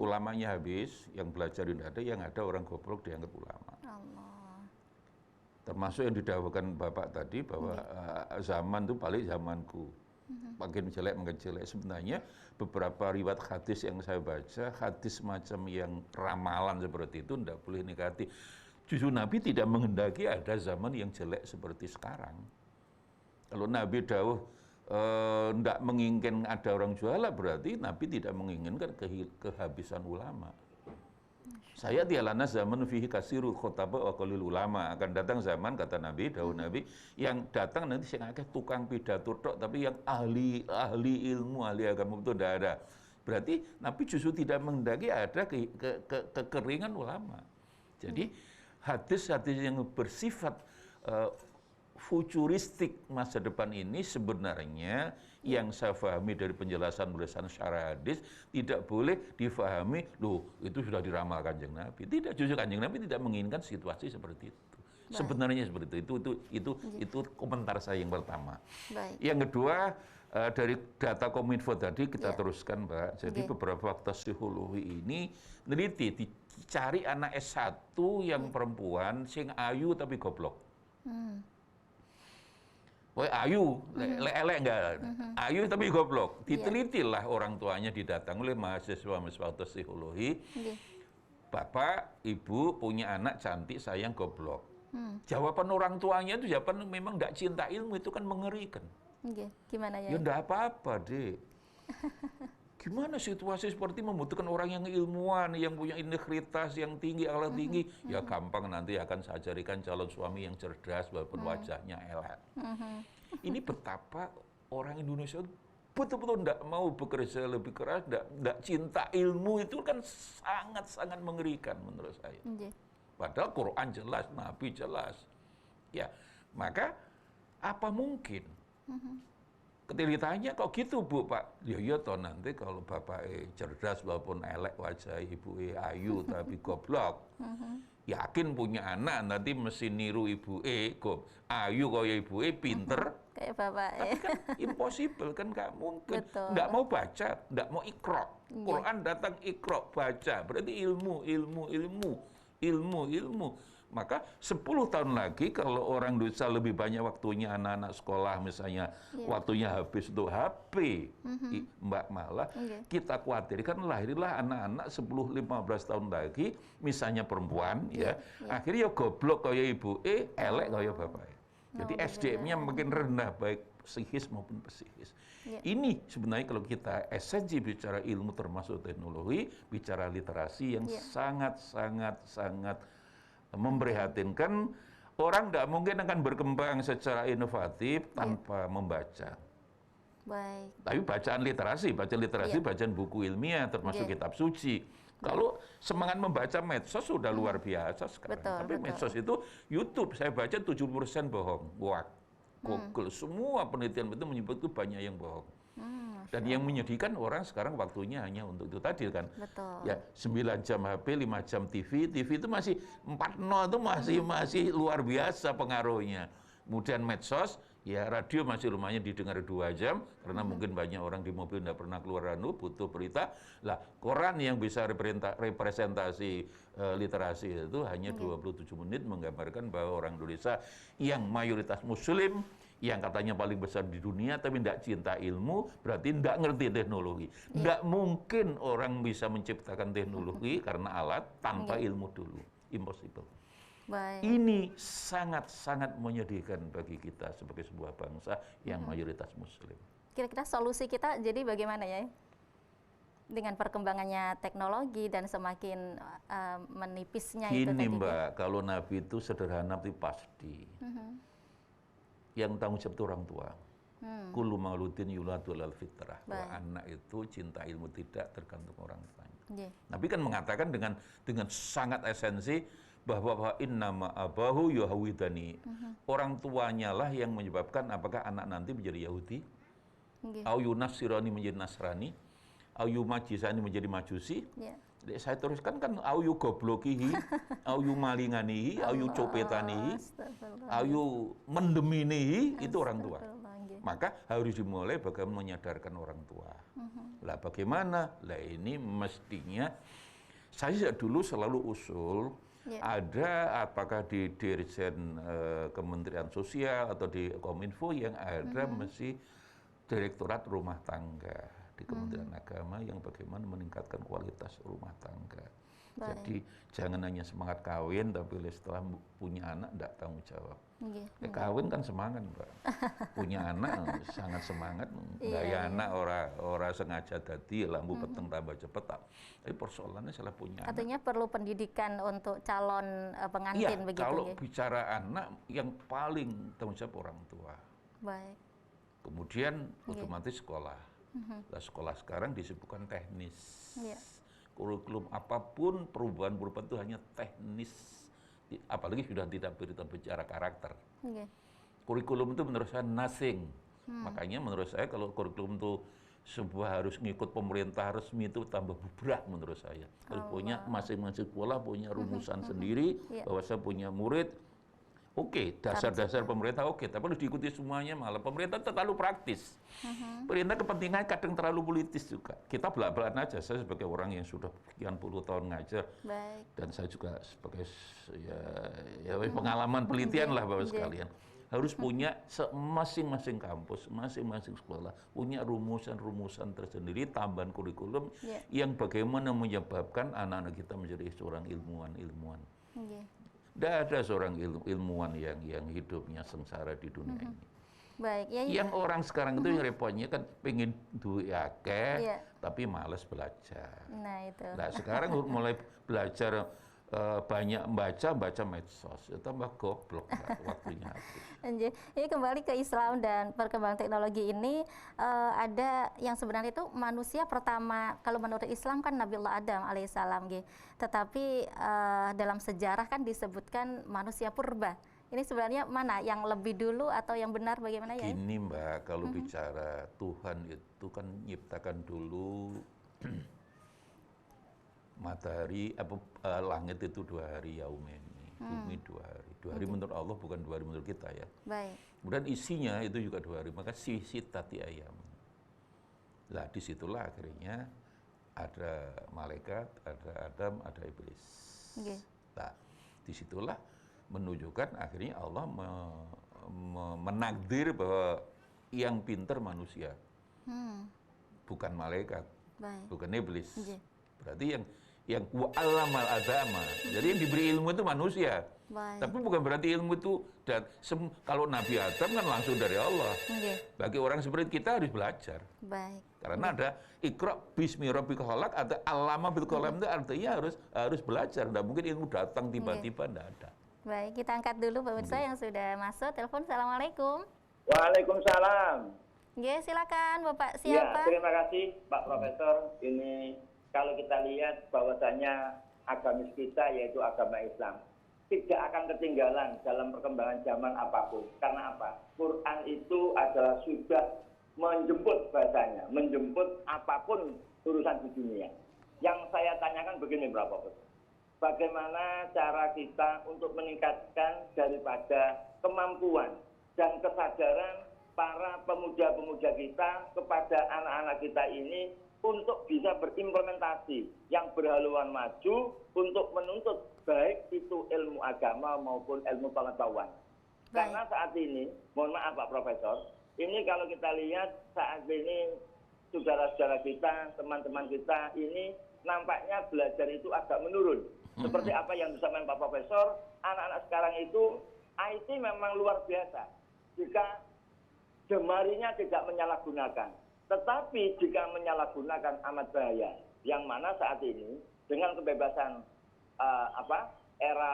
ulamanya habis, yang belajar tidak ada, yang ada orang goblok dianggap ulama. Allah. Termasuk yang didawuhkan Bapak tadi bahwa zaman itu paling zamanku. Makin jelek. Sebenarnya beberapa riwayat hadis yang saya baca, hadis macam yang ramalan seperti itu tidak boleh negatif. Justru Nabi tidak menghendaki ada zaman yang jelek seperti sekarang. Kalau Nabi dawuh tidak menginginkan ada orang jualan, berarti Nabi tidak menginginkan kehabisan ulama. Saya tialana zaman fihi kasiru khotaba wa qalil ulama. Akan datang zaman, kata Nabi, dawuh Nabi, yang datang nanti sing akeh tukang pidato tok, tapi yang ahli ilmu, ahli agama itu tidak ada. Berarti Nabi justru tidak menghendaki ada kekeringan ulama. Jadi hadis-hadis yang bersifat futuristik masa depan ini sebenarnya yang saya pahami dari penjelasan syarah hadis tidak boleh difahami, loh itu sudah diramal Kanjeng Nabi. Tidak, justru Kanjeng Nabi tidak menginginkan situasi seperti itu. Baik. Sebenarnya seperti itu komentar saya yang pertama. Baik. Yang kedua, dari data Kominfo tadi kita teruskan, Mbak. Jadi beberapa fakta psikologi ini neliti dicari anak S1 yang perempuan sing ayu tapi goblok. Wah, ayu, elek enggak. Ayu tapi goblok. Ditelitilah orang tuanya, didatang oleh mahasiswa fakta psikologi. Bapak, ibu punya anak cantik, sayang, goblok. Jawaban orang tuanya itu jawaban memang enggak cinta ilmu, itu kan mengerikan. Gimana ya? Ya enggak apa-apa, Dek. Gimana situasi seperti membutuhkan orang yang ilmuwan, yang punya integritas yang tinggi, akhlak tinggi. Ya gampang, nanti akan saya carikan calon suami yang cerdas walaupun wajahnya elek. Ini betapa orang Indonesia betul-betul enggak mau bekerja lebih keras, enggak cinta ilmu, itu kan sangat-sangat mengerikan menurut saya. Padahal Quran jelas, Nabi jelas. Ya, maka apa mungkin? Ketika ditanya, kok gitu Bu, Pak? Ya iya toh, nanti kalau bapak cerdas walaupun elek wajah, ibu ayu tapi goblok. Yakin punya anak nanti mesti niru ibu ayu kaya ibu pinter. Kayak bapak Tapi kan impossible, kan nggak mungkin. Nggak mau baca, nggak mau ikro. Quran datang ikro, baca. Berarti ilmu. Maka 10 tahun lagi kalau orang Indonesia lebih banyak waktunya anak-anak sekolah misalnya, waktunya habis untuk HP, Mbak Mala, kita khawatirkan lahirlah anak-anak 10-15 tahun lagi, misalnya perempuan, akhirnya goblok kayak ibu elek kayak bapak. Jadi SDM-nya makin rendah, baik psikis maupun psikis. Ini sebenarnya kalau kita esensi bicara ilmu termasuk teknologi, bicara literasi yang sangat memprihatinkan. Orang tidak mungkin akan berkembang secara inovatif tanpa membaca. Baik. Tapi bacaan literasi, bacaan buku ilmiah termasuk kitab suci. Kalau semangat membaca medsos sudah luar biasa sekarang. Tapi medsos itu YouTube, saya baca 70% bohong. Wah, Google, semua penelitian itu menyebut itu banyak yang bohong. Dan yang menyedihkan orang sekarang waktunya hanya untuk itu tadi kan. Ya, 9 jam HP, 5 jam TV itu masih 4.0 itu masih luar biasa pengaruhnya. Kemudian medsos, ya radio masih lumayan didengar 2 jam karena mungkin banyak orang di mobil tidak pernah keluar butuh berita. Lah, koran yang bisa representasi literasi itu hanya 27 menit menggambarkan bahwa orang Indonesia yang mayoritas muslim, yang katanya paling besar di dunia tapi tidak cinta ilmu, berarti tidak ngerti teknologi. Tidak mungkin orang bisa menciptakan teknologi karena alat tanpa ilmu dulu. Impossible. Baik. Ini sangat-sangat menyedihkan bagi kita sebagai sebuah bangsa yang mayoritas muslim. Kira-kira solusi kita jadi bagaimana ya? Dengan perkembangannya teknologi dan semakin menipisnya itu tadi. Gini Mbak, kalau Nabi itu sederhana tapi pasti. Yang tanggung jawab itu orang tua. Kullu mauludin yuladu alal fitrah. Bahwa anak itu cinta ilmu tidak tergantung orang tuanya. Nabi kan mengatakan dengan sangat esensi bahwa innama abahu yuhawidani. Orang tuanya lah yang menyebabkan apakah anak nanti menjadi Yahudi, au yunasirani menjadi Nasrani, au yumajisani menjadi Majusi. Jadi saya teruskan kan au yu goblokihi, au yu malinganihi, au yu copetanihi, au yu mendeminihi, itu orang tua. Maka harus dimulai bagaimana menyadarkan orang tua. Lah bagaimana? Lah ini mestinya saya dulu selalu usul ada apakah di Dirjen Kementerian Sosial atau di Kominfo yang ada mesti Direktorat Rumah Tangga di Kementerian Agama yang bagaimana meningkatkan kualitas rumah tangga. Jadi jangan hanya semangat kawin tapi setelah punya anak tidak tanggung jawab. Kawin kan semangat Mbak, punya anak sangat semangat, gaya anak orang sengaja tadi lampu peteng tambah cepet. Tapi persoalannya salah punya anak. Artinya perlu pendidikan untuk calon pengantin begitu. Kalau bicara anak yang paling tanggung jawab orang tua. Baik. Kemudian otomatis sekolah. Nah, sekolah sekarang disebutkan teknis. Iya. Kurikulum apapun, perubahan-perubahan itu hanya teknis. Apalagi sudah tidak berbicara karakter. Oke. Kurikulum itu menurut saya nothing. Makanya menurut saya kalau kurikulum itu sebuah harus ngikut pemerintah resmi itu tambah berat menurut saya. Kalau punya masing-masing sekolah punya rumusan sendiri, bahwa saya punya murid, oke, dasar-dasar pemerintah oke, tapi harus diikuti semuanya malah. Pemerintah terlalu praktis. Pemerintah kepentingannya kadang terlalu politis juga. Kita belak-belakan aja, saya sebagai orang yang sudah sekian puluh tahun ngajar, dan saya juga sebagai ya pengalaman penelitian lah Bapak sekalian. Harus punya masing-masing kampus, masing-masing sekolah punya rumusan-rumusan tersendiri, tambahan kurikulum yang bagaimana menyebabkan anak-anak kita menjadi seorang ilmuwan-ilmuwan. Tidak ada seorang ilmuwan yang hidupnya sengsara di dunia ini. Baik, ya, yang orang sekarang itu yang repotnya kan pengen duit akeh, tapi malas belajar. Nah itu. Nah sekarang mulai belajar banyak baca medsos, ya tambah goblok waktunya habis. Ini kembali ke Islam dan perkembangan teknologi ini, ada yang sebenarnya itu manusia pertama, kalau menurut Islam kan Nabiullah Adam alaihissalam, tetapi dalam sejarah kan disebutkan manusia purba. Ini sebenarnya mana yang lebih dulu atau yang benar, bagaimana ya? Gini Mbak, kalau bicara Tuhan itu kan nyiptakan dulu matahari, langit itu 2 hari yaumeni, bumi 2 hari. 2 hari menurut Allah, bukan 2 hari menurut kita ya. Baik. Kemudian isinya itu juga 2 hari, maka tati ayam. Lah disitulah akhirnya ada malaikat, ada Adam, ada iblis. Nah disitulah menunjukkan akhirnya Allah menakdir bahwa yang pintar manusia, bukan malaikat, bukan iblis. Berarti yang wa'alamal agama. Jadi yang diberi ilmu itu manusia. Tapi bukan berarti ilmu itu kalau Nabi Adam kan langsung dari Allah. Bagi orang seperti kita harus belajar. Karena ada Iqra bismi rabbikal khalaq, ada alama bil qalam, itu artinya harus belajar. Tidak mungkin ilmu datang tiba-tiba, tidak ada. Baik, kita angkat dulu pemirsa yang sudah masuk. Telepon, Assalamualaikum. Waalaikumsalam. Silakan Bapak, siapa? Ya, terima kasih Pak Profesor. Ini kalau kita lihat bahwasanya agamis kita yaitu agama Islam tidak akan ketinggalan dalam perkembangan zaman apapun. Karena apa? Quran itu adalah sudah menjemput bahasanya, menjemput apapun urusan di dunia. Yang saya tanyakan begini Pak Profesor. Bagaimana cara kita untuk meningkatkan daripada kemampuan dan kesadaran para pemuda-pemuda kita kepada anak-anak kita ini untuk bisa berimplementasi yang berhaluan maju untuk menuntut baik itu ilmu agama maupun ilmu pengetahuan. Karena saat ini, mohon maaf Pak Profesor, ini kalau kita lihat saat ini saudara-saudara kita, teman-teman kita ini nampaknya belajar itu agak menurun. Seperti apa yang disampaikan Pak Profesor, anak-anak sekarang itu IT memang luar biasa. Jika jemarinya tidak menyalahgunakan. Tetapi jika menyalahgunakan amat bahaya. Yang mana saat ini dengan kebebasan era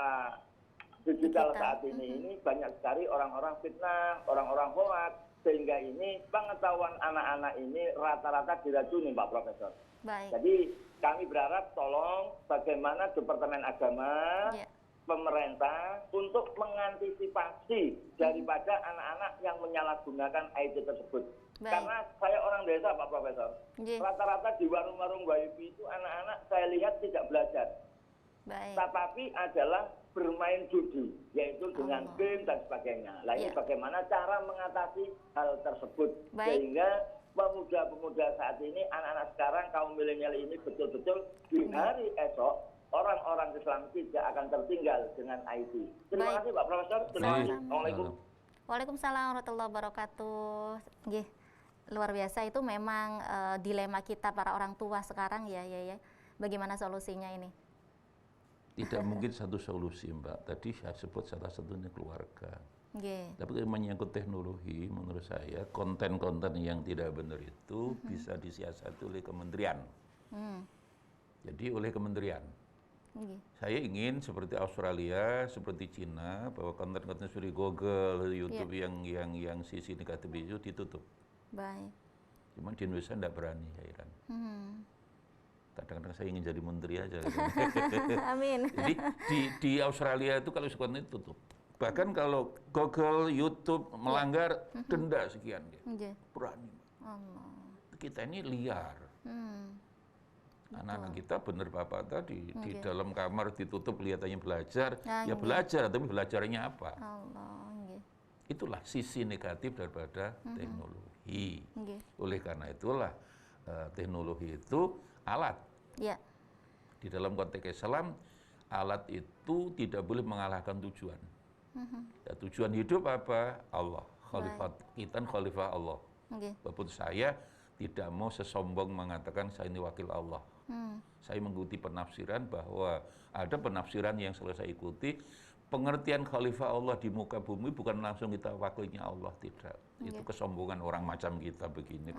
digital saat ini banyak sekali orang-orang fitnah, orang-orang hoax, sehingga ini pengetahuan anak-anak ini rata-rata diracuni Pak Profesor. Jadi kami berharap tolong bagaimana Departemen Agama, pemerintah untuk mengantisipasi daripada anak-anak yang menyalahgunakan IT tersebut. Karena saya orang desa Pak Profesor, rata-rata di warung-warung wifi itu anak-anak saya lihat tidak belajar. Tetapi adalah bermain judi, yaitu dengan game dan sebagainya. Nah ini bagaimana cara mengatasi hal tersebut. Sehingga pemuda-pemuda saat ini, anak-anak sekarang, kaum milenial ini betul-betul di hari esok, orang-orang Islam tidak akan tertinggal dengan IT. Terima kasih Pak Profesor. Terima kasih. Assalamualaikum. Waalaikumsalam warahmatullahi wabarakatuh. Luar biasa, itu memang dilema kita para orang tua sekarang ya. Bagaimana solusinya ini? Tidak mungkin satu solusi Mbak. Tadi saya sebut salah satunya keluarga. Tapi kalau menyangkut teknologi, menurut saya konten-konten yang tidak benar itu bisa disiasati oleh kementerian. Jadi oleh kementerian. Saya ingin seperti Australia, seperti Cina, bahwa konten-konten seperti Google, YouTube yang sisi negatif itu ditutup. Cuma di Indonesia tidak berani, heran. Kadang-kadang saya ingin jadi menteri aja. Amin. Jadi di Australia itu kalau sekolah itu tutup. Bahkan kalau Google, YouTube melanggar, denda sekian dia. Berani. Allah. Kita ini liar. Anak-anak kita bener Bapak tadi, di dalam kamar ditutup kelihatannya belajar, ya belajar, tapi belajarnya apa? Allah. Itulah sisi negatif daripada teknologi. Oleh karena itulah teknologi itu alat. Ya. Di dalam konteks Islam, alat itu tidak boleh mengalahkan tujuan. Ya, tujuan hidup apa? Allah. Khalifah kita khalifah Allah. Walaupun saya tidak mau sesombong mengatakan saya ini wakil Allah. Saya mengikuti penafsiran bahwa ada penafsiran yang selalu saya ikuti. Pengertian khalifah Allah di muka bumi bukan langsung kita wakilnya Allah, tidak. Itu kesombongan orang macam kita begini.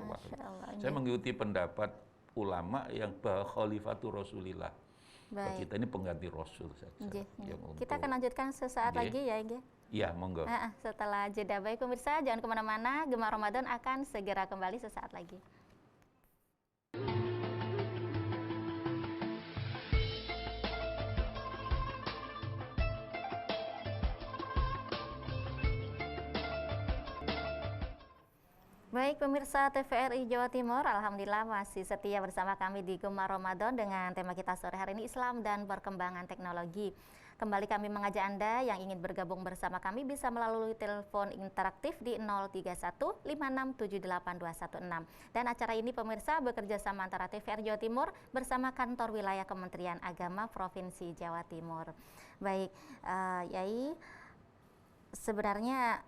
Saya mengikuti pendapat ulama yang bahwa khalifatu Rasulillah. Kita ini pengganti Rasul saja. Kita akan lanjutkan sesaat lagi ya, Nggih. Iya, monggo. Setelah jeda. Baik pemirsa, jangan kemana-mana. Gemar Ramadan akan segera kembali sesaat lagi. Baik pemirsa TVRI Jawa Timur, alhamdulillah masih setia bersama kami di Gemar Ramadan dengan tema kita sore hari ini Islam dan perkembangan teknologi. Kembali kami mengajak Anda yang ingin bergabung bersama kami bisa melalui telepon interaktif di 03156782216. Dan acara ini pemirsa bekerja sama antara TVRI Jawa Timur bersama kantor wilayah Kementerian Agama Provinsi Jawa Timur. Baik, Yai, sebenarnya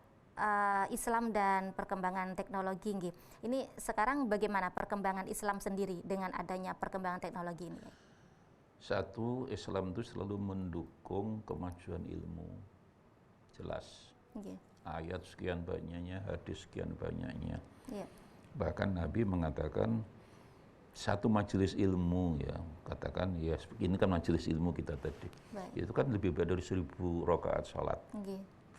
Islam dan perkembangan teknologi, ini sekarang bagaimana perkembangan Islam sendiri dengan adanya perkembangan teknologi ini? Satu, Islam itu selalu mendukung kemajuan ilmu, jelas. Ayat sekian banyaknya, hadis sekian banyaknya. Bahkan Nabi mengatakan satu majelis ilmu, ya katakan ya ini kan majelis ilmu kita tadi, itu kan lebih baik dari 1000 rakaat sholat.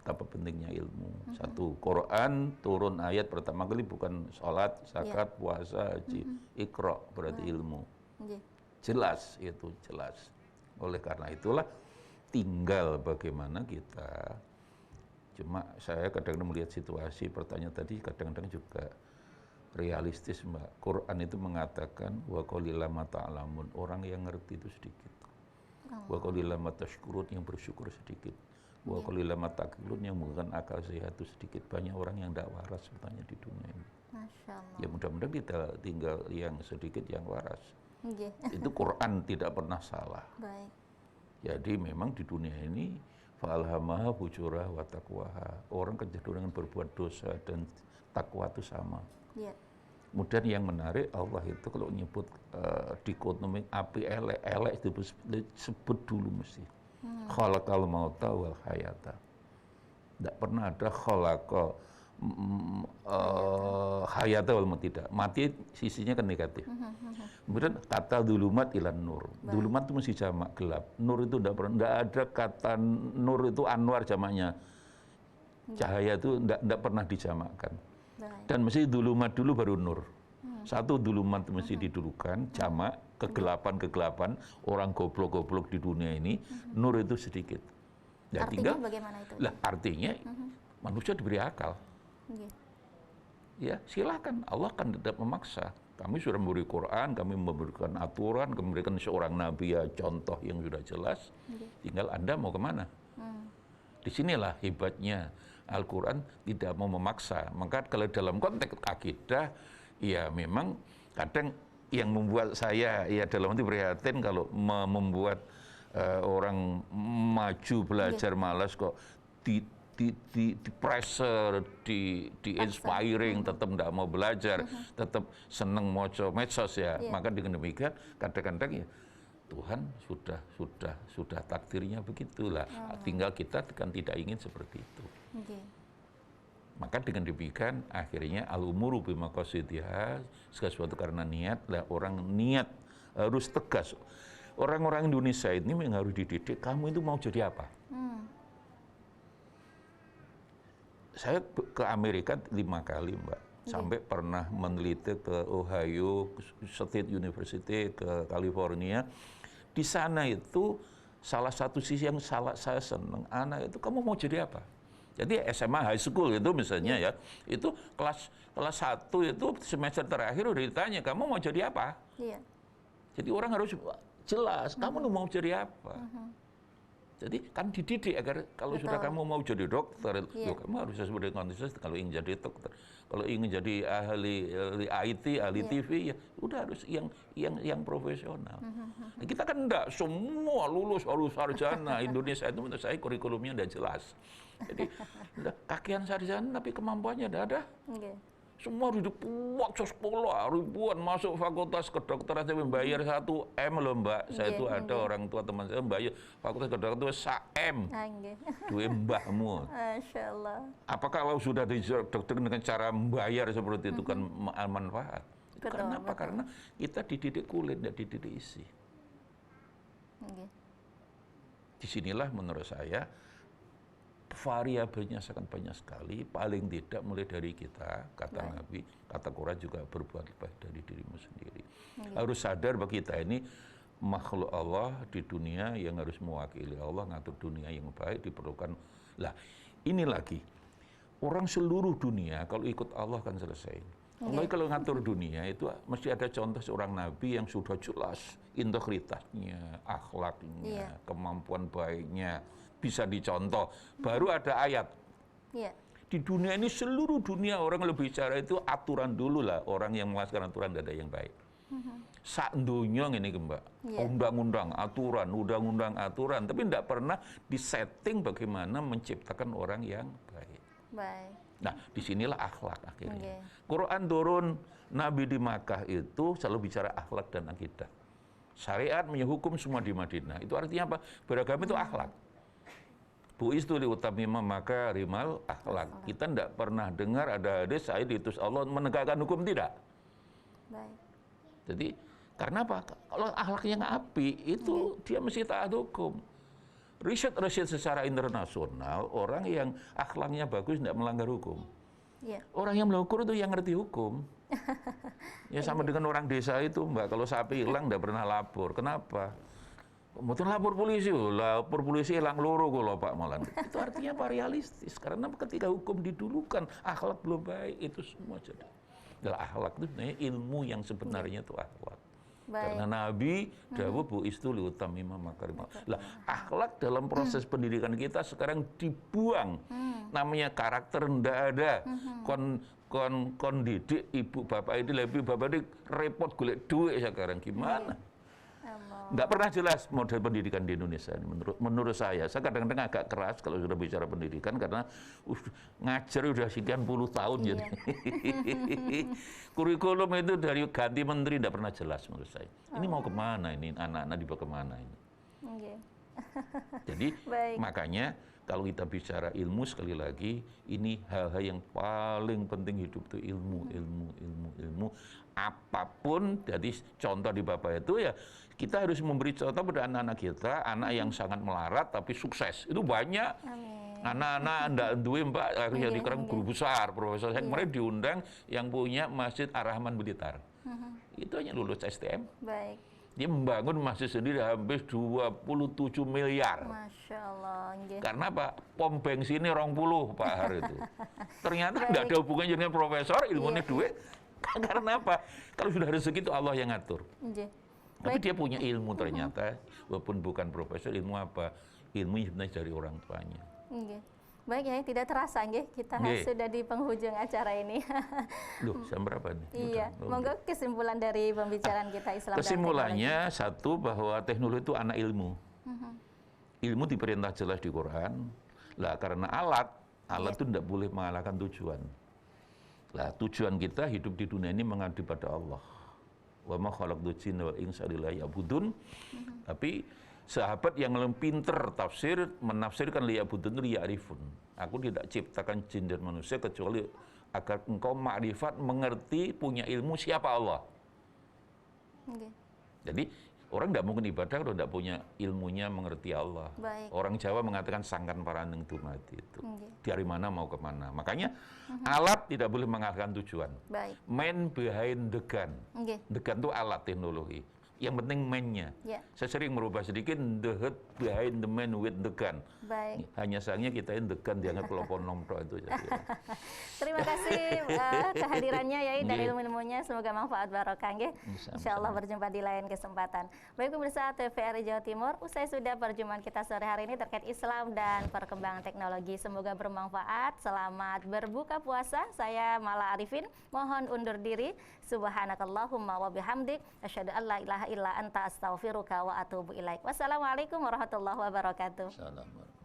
Betapa pentingnya ilmu. Satu, Quran turun ayat pertama kali bukan sholat, zakat, puasa, haji. Iqra berarti ilmu. Jelas, itu jelas. Oleh karena itulah tinggal bagaimana kita. Cuma saya kadang-kadang melihat situasi, pertanyaan tadi kadang-kadang juga realistis, Mbak. Quran itu mengatakan wa qalillam ma ta'lamun, orang yang ngerti itu sedikit. Wa qalillam ma tashkurun, yang bersyukur sedikit. Wa qalillam ma taqilun, yang menggunakan akal sehat itu sedikit. Banyak orang yang tidak waras sebetulnya di dunia ini. Masya Allah. Ya mudah-mudahan kita tinggal yang sedikit yang waras. Itu Quran tidak pernah salah. Baik. Jadi memang di dunia ini fa'alhamaha fujurah wa taqwaha. Orang kecenderungan berbuat dosa dan takwa itu sama. Kemudian yang menarik, Allah itu kalau nyebut dikotomi api elek itu sebut dulu mesti. Khalaqal mauta wal hayata. Tidak pernah ada khalaqa hayata wal tidak. Mati sisinya kan negatif. Kemudian kata dulumat ilan nur. Dulumat itu mesti jamak gelap. Nur itu tidak pernah. Tidak ada kata nur itu anwar jamaknya. Cahaya itu tidak pernah dijamakkan. Dan mesti dulumat dulu baru nur. Satu dulumat mesti didulukan, jamak, kegelapan, orang goblok-goblok di dunia ini, nur itu sedikit. Ya, artinya bagaimana itu? Lah, artinya manusia diberi akal. Ya, silakan, Allah kan tidak memaksa. Kami sudah memberi Quran, kami memberikan aturan, kami memberikan seorang nabi ya contoh yang sudah jelas. Tinggal Anda mau kemana? Disinilah hebatnya Al-Quran tidak mau memaksa. Maka kalau dalam konteks akidah, ya memang kadang yang membuat saya ya dalam arti prihatin kalau membuat orang maju belajar malas kok di pressure, di inspiring, tetap tidak mau belajar, tetap seneng moco medsos ya. Maka dengan demikian kadang-kadang ya Tuhan sudah takdirnya begitulah. Tinggal kita kan tidak ingin seperti itu. Maka dengan demikian akhirnya al-umuru bimaqasidiha, segala sesuatu karena niat, lah orang niat harus tegas. Orang-orang Indonesia ini memang harus dididik, kamu itu mau jadi apa? Saya ke Amerika 5 kali, Mbak. sampai pernah meneliti ke Ohio State University, ke California. Di sana itu salah satu sisi yang saya senang, anak itu kamu mau jadi apa? Jadi SMA high school itu misalnya ya, itu kelas 1 itu semester terakhir udah ditanya kamu mau jadi apa? Iya. Jadi orang harus jelas, kamu mau jadi apa? Jadi kan dididik agar kalau sudah kamu mau jadi dokter, kamu harus sesuai dengan kondisi. Kalau ingin jadi dokter, kalau ingin jadi ahli IT, ahli TV, ya udah harus yang profesional. Nah, kita kan enggak semua lulus harus sarjana. Indonesia itu menurut saya kurikulumnya udah jelas. Jadi kakian sarjana tapi kemampuannya tidak ada. Semua hidup waktu sekolah ribuan masuk fakultas kedokteran saya membayar 1 M loh Mbak. Saya itu ada orang tua teman saya membayar fakultas kedokteran itu 1 M. Duit mbahmu. Masya Allah. Apa kalau sudah didoktrin dengan cara membayar seperti itu kan manfaat? Itu karena apa? Karena kita dididik kulit, tidak dididik isi. Disinilah menurut saya variabelnya sangat banyak sekali, paling tidak mulai dari kita, kata Nabi, kata Quran juga berbuat baik dari dirimu sendiri. Harus sadar bahwa kita ini makhluk Allah di dunia yang harus mewakili Allah, ngatur dunia yang baik, diperlukan. Lah, ini lagi, orang seluruh dunia kalau ikut Allah kan selesai. Kalau ngatur dunia itu mesti ada contoh seorang Nabi yang sudah jelas integritasnya, akhlaknya, kemampuan baiknya, bisa dicontoh. Baru ada ayat. Di dunia ini seluruh dunia orang lebih bicara itu aturan dulu lah. Orang yang melaksanakan aturan tidak ada yang baik. Sak dunia ini Mbak. Undang-undang, aturan. Tapi tidak pernah disetting bagaimana menciptakan orang yang baik. Nah, disinilah akhlak akhirnya. Quran turun, Nabi di Makkah itu selalu bicara akhlak dan akidah. Syariat hukum semua di Madinah. Itu artinya apa? Beragama itu akhlak. Bu'istu liutamima makarimal akhlak. Kita tidak pernah dengar ada hadis saya diutus Allah menegakkan hukum, tidak. Jadi karena apa? Kalau akhlaknya nggak api, itu dia mesti taat hukum. Riset secara internasional, orang yang akhlaknya bagus tidak melanggar hukum. Orang yang melanggar itu yang ngerti hukum. Ya sama dengan orang desa itu Mbak, kalau sapi hilang tidak pernah lapor. Kenapa? Mungkin lapor polisi hilang loro kalau Pak Malan. Itu artinya apa? Realistis. Karena ketika hukum didulukan, akhlak belum baik, itu semua jadi. Dalam akhlak itu sebenarnya ilmu yang sebenarnya itu akhlak. Karena Nabi dawuh bu'istu liutamima makarimal. Lah, akhlak dalam proses pendidikan kita sekarang dibuang. Namanya karakter ndak ada. Kon didik ibu bapak ini lebih bapak ini repot golek duit sekarang gimana? Nggak pernah jelas model pendidikan di Indonesia ini menurut saya. Saya kadang-kadang agak keras kalau sudah bicara pendidikan karena ngajar udah sekian puluh tahun jadi. Kurikulum itu dari ganti menteri tidak pernah jelas menurut saya. Ini mau kemana ini anak-anak dibawa kemana ini? Jadi makanya kalau kita bicara ilmu sekali lagi ini hal-hal yang paling penting hidup itu ilmu. Apapun jadi contoh di Bapak itu ya kita harus memberi contoh pada anak-anak kita, anak yang sangat melarat tapi sukses. Itu banyak. Anak-anak ndak duwe Mbak akhirnya dikerang guru besar, profesor. Saya kemarin diundang yang punya Masjid Ar-Rahman Blitar. Itu hanya lulus STM. Dia membangun masjid sendiri habis 27 miliar. Masya Allah. Karena apa? Pom bensinnya 20 Pak Har itu. Ternyata tidak ada hubungannya dengan profesor, ilmunya duit. Karena apa? Kalau sudah rezeki itu Allah yang ngatur. Tapi dia punya ilmu ternyata, walaupun bukan profesor, ilmu apa? Ilmu sebenarnya dari orang tuanya. Baik ya, tidak terasa kita sudah di penghujung acara ini. Loh, jam berapa nih? Iya, monggo kesimpulan dari pembicaraan kita Islam. Kesimpulannya satu bahwa teknologi itu anak ilmu. Ilmu diperintah jelas di Quran. Lah karena alat itu tidak boleh mengalahkan tujuan. Lah tujuan kita hidup di dunia ini mengabdi pada Allah. Wa ma khalaqtul jinna wal insa illa liya'budun. Tapi sahabat yang lebih pinter tafsir menafsirkan liya'budun liya'rifun. Aku tidak ciptakan jin dan manusia kecuali agar engkau ma'rifat mengerti punya ilmu siapa Allah. Jadi Orang tidak mungkin ibadah kalau tidak punya ilmunya mengerti Allah. Baik. Orang Jawa mengatakan sangkan paraneng dumadi itu. Okay. Dari mana mau kemana. Makanya alat tidak boleh mengalahkan tujuan. Baik. Man behind the gun. Okay. The gun itu alat teknologi. Yang penting man-nya. Yeah. Saya sering merubah sedikit the head behind the man with the gun. Baik. Hanya sayangnya kita in the gun dianggap pelopon nomor itu. Jadi, ya. Terima kasih kehadirannya ya dan ilmu-ilmunya, semoga manfaat barokah nggih. Insyaallah berjumpa di lain kesempatan. Baik pemirsa TVRI Jawa Timur, usai sudah perjumpaan kita sore hari ini terkait Islam dan perkembangan teknologi. Semoga bermanfaat. Selamat berbuka puasa. Saya Mala Arifin mohon undur diri. Subhanakallahumma wa bihamdik asyhadu an la ilaha illa anta astaghfiruka wa atubu ilaik. Wassalamualaikum warahmatullahi wabarakatuh. Assalamualaikum.